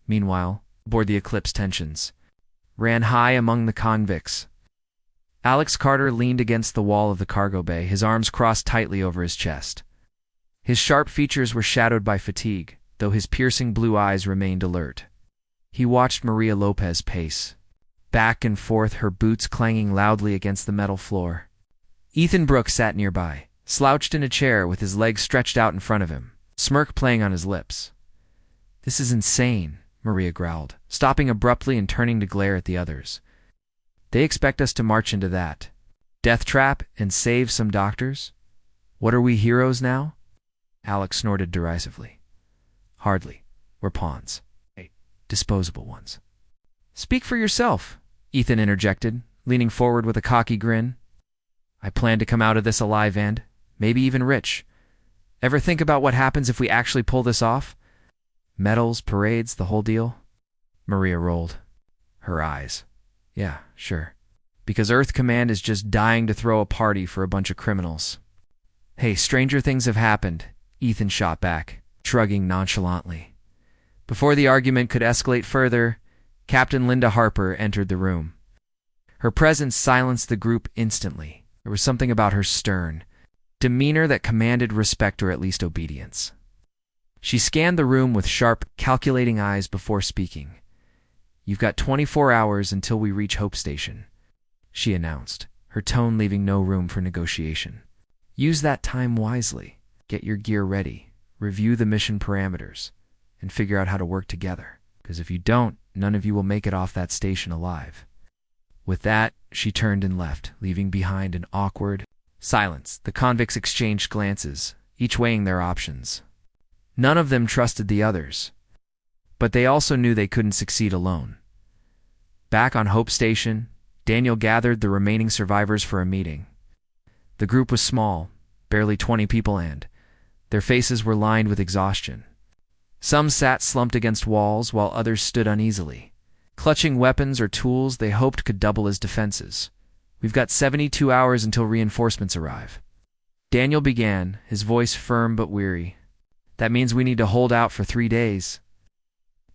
Meanwhile, aboard the Eclipse, tensions ran high among the convicts. Alex Carter leaned against the wall of the cargo bay, his arms crossed tightly over his chest. His sharp features were shadowed by fatigue, though his piercing blue eyes remained alert. He watched Maria Lopez pace, back and forth, her boots clanging loudly against the metal floor. Ethan Brooks sat nearby, slouched in a chair with his legs stretched out in front of him, smirk playing on his lips. "This is insane," Maria growled, stopping abruptly and turning to glare at the others. "They expect us to march into that death trap and save some doctors? What are we, heroes now?" Alex snorted derisively. "Hardly. We're pawns. Disposable ones." "Speak for yourself," Ethan interjected, leaning forward with a cocky grin. "I plan to come out of this alive and, maybe even rich. Ever think about what happens if we actually pull this off?" Medals, parades, the whole deal? Maria rolled her eyes. Yeah, sure. Because Earth Command is just dying to throw a party for a bunch of criminals. Hey, stranger things have happened, Ethan shot back, shrugging nonchalantly. Before the argument could escalate further, Captain Linda Harper entered the room. Her presence silenced the group instantly. There was something about her stern demeanor that commanded respect or at least obedience. She scanned the room with sharp, calculating eyes before speaking. You've got 24 hours until we reach Hope Station, she announced, her tone leaving no room for negotiation. Use that time wisely. Get your gear ready, review the mission parameters, and figure out how to work together. Because if you don't, none of you will make it off that station alive. With that, she turned and left, leaving behind an awkward silence. The convicts exchanged glances, each weighing their options. None of them trusted the others, but they also knew they couldn't succeed alone. Back on Hope Station, Daniel gathered the remaining survivors for a meeting. The group was small, barely 20 people, and their faces were lined with exhaustion. Some sat slumped against walls, while others stood uneasily, clutching weapons or tools they hoped could double as defenses. We've got 72 hours until reinforcements arrive. Daniel began, his voice firm but weary. That means we need to hold out for 3 days.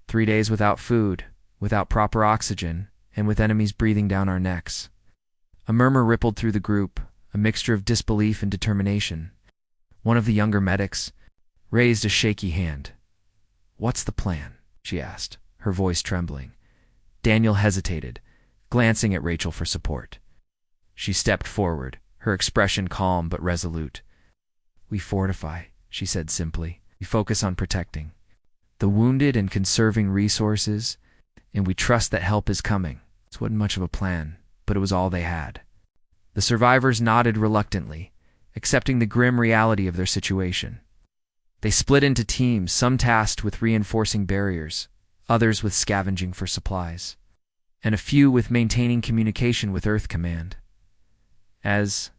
3 days without food, without proper oxygen, and with enemies breathing down our necks. A murmur rippled through the group, a mixture of disbelief and determination. One of the younger medics raised a shaky hand. What's the plan? She asked, her voice trembling. Daniel hesitated, glancing at Rachel for support. She stepped forward, her expression calm but resolute. We fortify, she said simply. We focus on protecting the wounded and conserving resources, and we trust that help is coming. It wasn't much of a plan, but it was all they had. The survivors nodded reluctantly, accepting the grim reality of their situation. They split into teams, some tasked with reinforcing barriers, others with scavenging for supplies, and a few with maintaining communication with Earth Command. As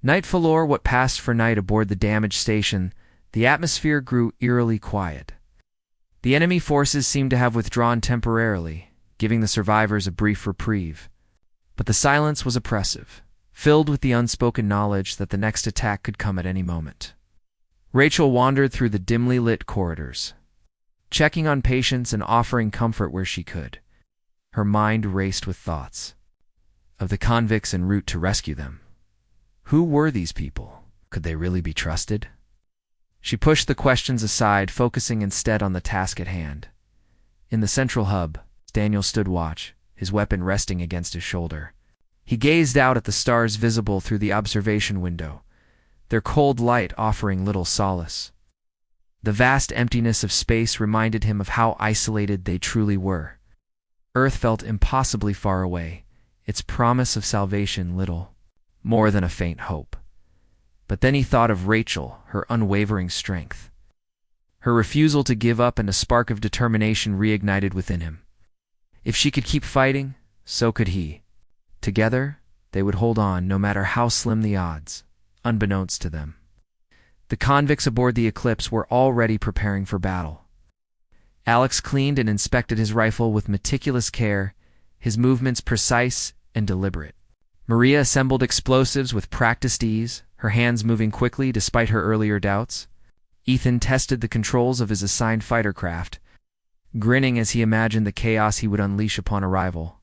night followed what passed for night aboard the damaged station, the atmosphere grew eerily quiet. The enemy forces seemed to have withdrawn temporarily, giving the survivors a brief reprieve. But the silence was oppressive, filled with the unspoken knowledge that the next attack could come at any moment. Rachel wandered through the dimly lit corridors, checking on patients and offering comfort where she could. Her mind raced with thoughts of the convicts en route to rescue them. Who were these people? Could they really be trusted? She pushed the questions aside, focusing instead on the task at hand. In the central hub, Daniel stood watch, his weapon resting against his shoulder. He gazed out at the stars visible through the observation window, their cold light offering little solace. The vast emptiness of space reminded him of how isolated they truly were. Earth felt impossibly far away, its promise of salvation little more than a faint hope. But then he thought of Rachel, her unwavering strength. Her refusal to give up, and a spark of determination reignited within him. If she could keep fighting, so could he. Together, they would hold on no matter how slim the odds, unbeknownst to them. The convicts aboard the Eclipse were already preparing for battle. Alex cleaned and inspected his rifle with meticulous care, his movements precise and deliberate. Maria assembled explosives with practiced ease, her hands moving quickly despite her earlier doubts. Ethan tested the controls of his assigned fighter craft, grinning as he imagined the chaos he would unleash upon arrival.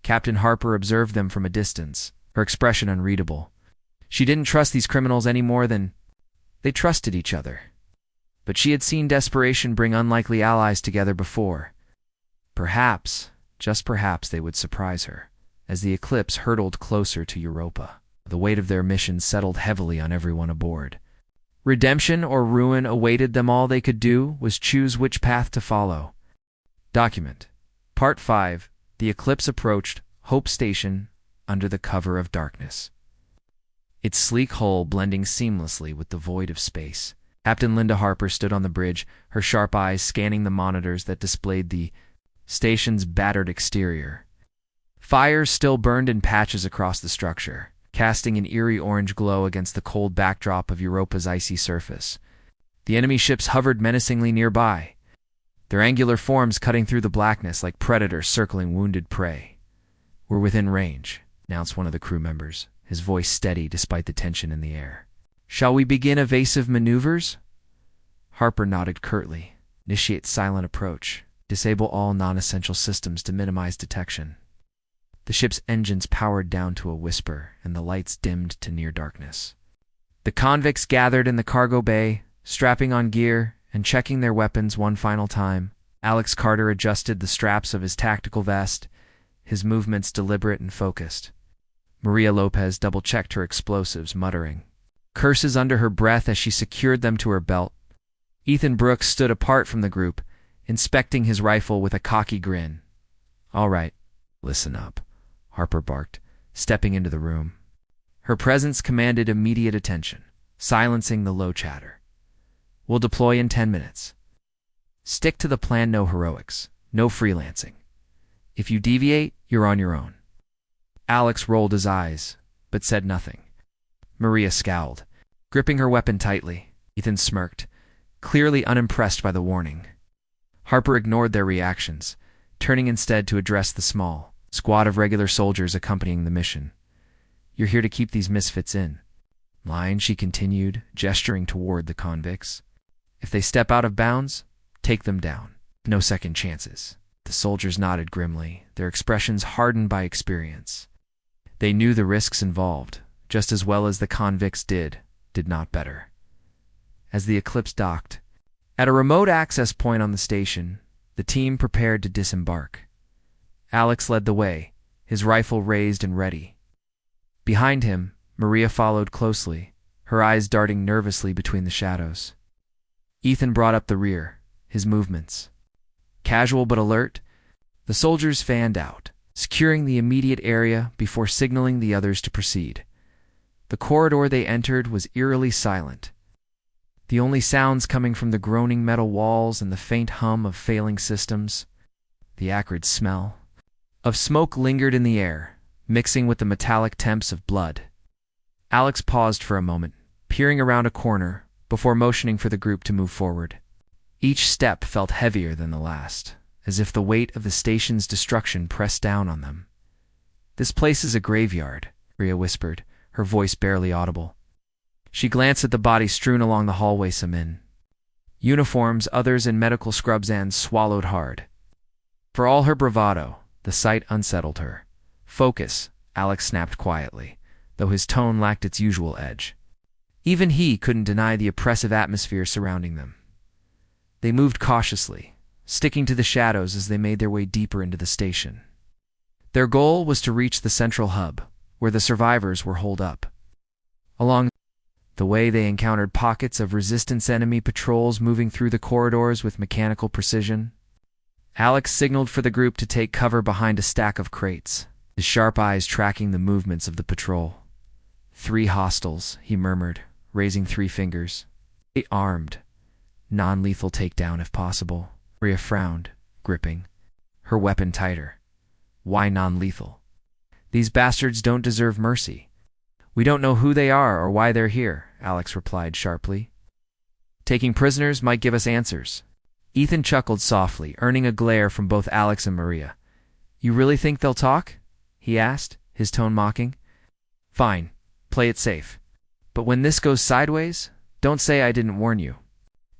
Captain Harper observed them from a distance, her expression unreadable. She didn't trust these criminals any more than they trusted each other. But she had seen desperation bring unlikely allies together before. Perhaps, just perhaps, they would surprise her. As the Eclipse hurtled closer to Europa, the weight of their mission settled heavily on everyone aboard. Redemption or ruin awaited them. All they could do was choose which path to follow. Document. Part 5. The Eclipse approached Hope Station under the cover of darkness, its sleek hull blending seamlessly with the void of space. Captain Linda Harper stood on the bridge, her sharp eyes scanning the monitors that displayed the station's battered exterior. Fires still burned in patches across the structure, casting an eerie orange glow against the cold backdrop of Europa's icy surface. The enemy ships hovered menacingly nearby, their angular forms cutting through the blackness like predators circling wounded prey. "We're within range," announced one of the crew members, his voice steady despite the tension in the air. "Shall we begin evasive maneuvers?" Harper nodded curtly. "Initiate silent approach. Disable all non-essential systems to minimize detection." The ship's engines powered down to a whisper, and the lights dimmed to near darkness. The convicts gathered in the cargo bay, strapping on gear and checking their weapons one final time. Alex Carter adjusted the straps of his tactical vest, his movements deliberate and focused. Maria Lopez double-checked her explosives, muttering curses under her breath as she secured them to her belt. Ethan Brooks stood apart from the group, inspecting his rifle with a cocky grin. "All right, listen up," Harper barked, stepping into the room. Her presence commanded immediate attention, silencing the low chatter. "We'll deploy in 10 minutes. Stick to the plan, no heroics, no freelancing. If you deviate, you're on your own." Alex rolled his eyes, but said nothing. Maria scowled, gripping her weapon tightly. Ethan smirked, clearly unimpressed by the warning. Harper ignored their reactions, turning instead to address the small squad of regular soldiers accompanying the mission. "You're here to keep these misfits in line," she continued, gesturing toward the convicts. "If they step out of bounds, take them down. No second chances." The soldiers nodded grimly, their expressions hardened by experience. They knew the risks involved, just as well as the convicts did not better. As the Eclipse docked, at a remote access point on the station, the team prepared to disembark. Alex led the way, his rifle raised and ready. Behind him, Maria followed closely, her eyes darting nervously between the shadows. Ethan brought up the rear, his movements casual but alert. The soldiers fanned out, securing the immediate area before signaling the others to proceed. The corridor they entered was eerily silent, the only sounds coming from the groaning metal walls and the faint hum of failing systems. The acrid smell of smoke lingered in the air, mixing with the metallic temps of blood. Alex paused for a moment, peering around a corner before motioning for the group to move forward. Each step felt heavier than the last, as if the weight of the station's destruction pressed down on them. "This place is a graveyard," Maria whispered, her voice barely audible. She glanced at the bodies strewn along the hallway some in uniforms, others in medical scrubs, and swallowed hard. For all her bravado, the sight unsettled her. "Focus," Alex snapped quietly, though his tone lacked its usual edge. Even he couldn't deny the oppressive atmosphere surrounding them. They moved cautiously, sticking to the shadows as they made their way deeper into the station. Their goal was to reach the central hub, where the survivors were holed up. Along the way, they encountered pockets of resistance enemy patrols moving through the corridors with mechanical precision. Alex signaled for the group to take cover behind a stack of crates, his sharp eyes tracking the movements of the patrol. "3 hostiles," he murmured, raising 3 fingers. "They armed. Non-lethal takedown if possible." Maria frowned, gripping her weapon tighter. "Why non-lethal? These bastards don't deserve mercy." "We don't know who they are or why they're here," Alex replied sharply. "Taking prisoners might give us answers." Ethan chuckled softly, earning a glare from both Alex and Maria. "You really think they'll talk?" he asked, his tone mocking. "Fine, play it safe. But when this goes sideways, don't say I didn't warn you."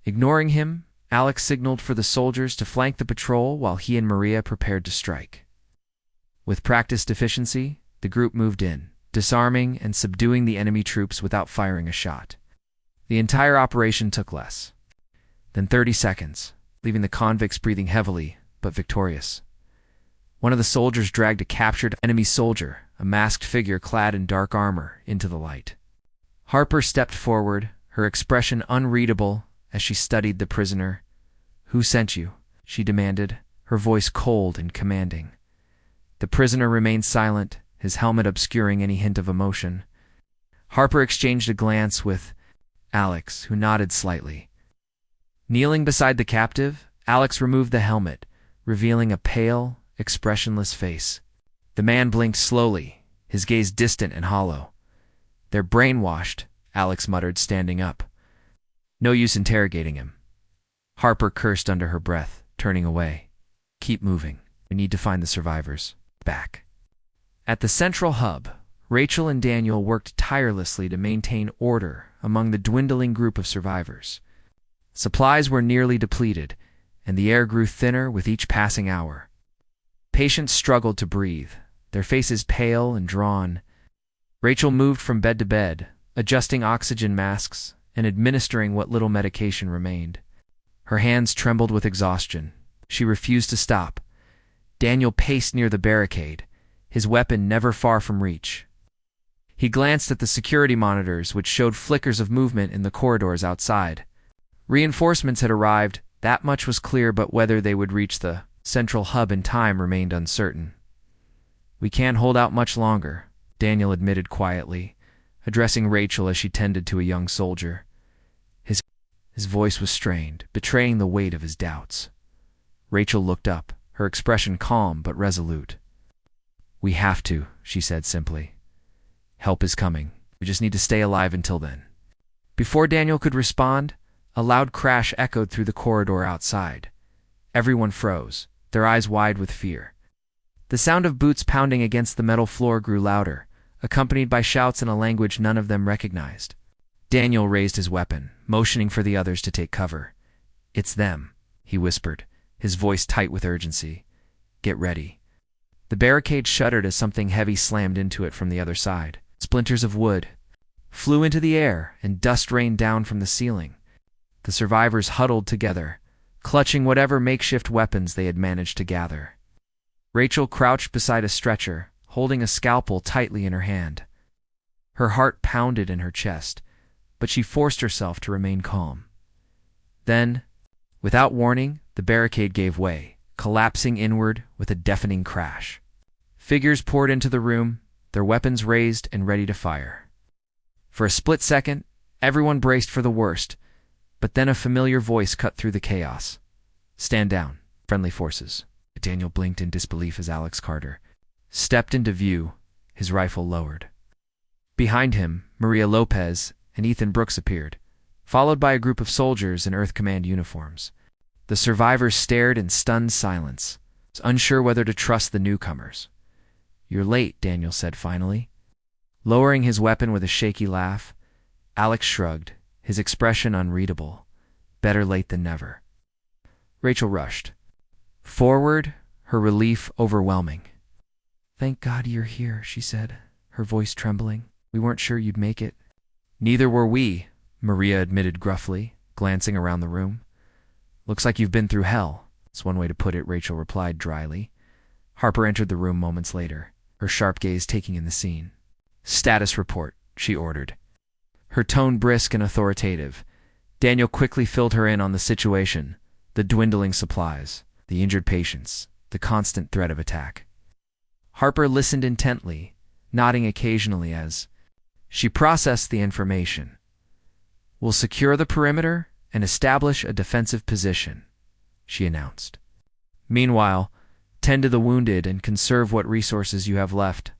Ignoring him, Alex signaled for the soldiers to flank the patrol while he and Maria prepared to strike. With practiced efficiency, the group moved in, disarming and subduing the enemy troops without firing a shot. The entire operation took less than 30 seconds, leaving the convicts breathing heavily but victorious. One of the soldiers dragged a captured enemy soldier, a masked figure clad in dark armor, into the light. Harper stepped forward, her expression unreadable as she studied the prisoner. "Who sent you?" she demanded, her voice cold and commanding. The prisoner remained silent, his helmet obscuring any hint of emotion. Harper exchanged a glance with Alex, who nodded slightly. Kneeling beside the captive, Alex removed the helmet, revealing a pale, expressionless face. The man blinked slowly, his gaze distant and hollow. "They're brainwashed," Alex muttered, standing up. "No use interrogating him." Harper cursed under her breath, turning away. Keep moving. We need to find the survivors. Back. At the central hub, Rachel and Daniel worked tirelessly to maintain order among the dwindling group of survivors. Supplies were nearly depleted, and the air grew thinner with each passing hour. Patients struggled to breathe, their faces pale and drawn. Rachel moved from bed to bed, adjusting oxygen masks and administering what little medication remained. Her hands trembled with exhaustion. She refused to stop. Daniel paced near the barricade, his weapon never far from reach. He glanced at the security monitors, which showed flickers of movement in the corridors outside. Reinforcements had arrived, that much was clear, but whether they would reach the central hub in time remained uncertain. "We can't hold out much longer," Daniel admitted quietly, addressing Rachel as she tended to a young soldier. His voice was strained, betraying the weight of his doubts. Rachel looked up, her expression calm but resolute. "We have to," she said simply. "Help is coming. We just need to stay alive until then." Before Daniel could respond, a loud crash echoed through the corridor outside. Everyone froze, their eyes wide with fear. The sound of boots pounding against the metal floor grew louder, accompanied by shouts in a language none of them recognized. Daniel raised his weapon, motioning for the others to take cover. "It's them," he whispered, his voice tight with urgency. "Get ready." The barricade shuddered as something heavy slammed into it from the other side. Splinters of wood flew into the air, and dust rained down from the ceiling. The survivors huddled together, clutching whatever makeshift weapons they had managed to gather. Rachel crouched beside a stretcher, holding a scalpel tightly in her hand. Her heart pounded in her chest, but she forced herself to remain calm. Then, without warning, the barricade gave way, collapsing inward with a deafening crash. Figures poured into the room, their weapons raised and ready to fire. For a split second, everyone braced for the worst, but then a familiar voice cut through the chaos. "Stand down, friendly forces." Daniel blinked in disbelief as Alex Carter stepped into view, his rifle lowered. Behind him, Maria Lopez and Ethan Brooks appeared, followed by a group of soldiers in Earth Command uniforms. The survivors stared in stunned silence, unsure whether to trust the newcomers. "You're late," Daniel said finally. Lowering his weapon with a shaky laugh, Alex shrugged, his expression unreadable. Better late than never. Rachel rushed forward, her relief overwhelming. "Thank God you're here," she said, her voice trembling. "We weren't sure you'd make it." "Neither were we," Maria admitted gruffly, glancing around the room. "Looks like you've been through hell. That's one way to put it," Rachel replied dryly. Harper entered the room moments later, her sharp gaze taking in the scene. "Status report," she ordered, her tone brisk and authoritative. Daniel quickly filled her in on the situation, the dwindling supplies, the injured patients, the constant threat of attack. Harper listened intently, nodding occasionally as she processed the information. "We'll secure the perimeter and establish a defensive position," she announced. "Meanwhile, tend to the wounded and conserve what resources you have left.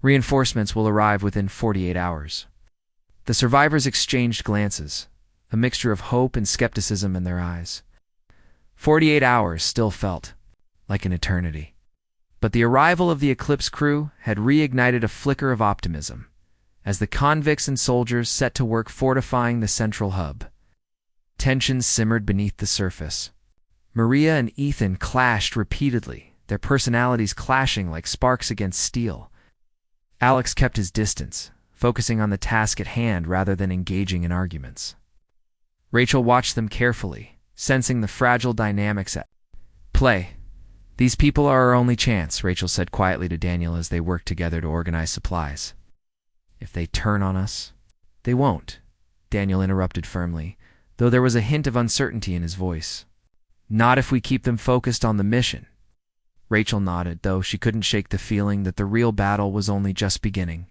Reinforcements will arrive within 48 hours. The survivors exchanged glances, a mixture of hope and skepticism in their eyes. 48 hours still felt like an eternity. But the arrival of the Eclipse crew had reignited a flicker of optimism, as the convicts and soldiers set to work fortifying the central hub. Tensions simmered beneath the surface. Maria and Ethan clashed repeatedly, their personalities clashing like sparks against steel. Alex kept his distance, focusing on the task at hand rather than engaging in arguments. Rachel watched them carefully, sensing the fragile dynamics at play. "These people are our only chance," Rachel said quietly to Daniel as they worked together to organize supplies. "If they turn on us..." "They won't," Daniel interrupted firmly, though there was a hint of uncertainty in his voice. "Not if we keep them focused on the mission." Rachel nodded, though she couldn't shake the feeling that the real battle was only just beginning.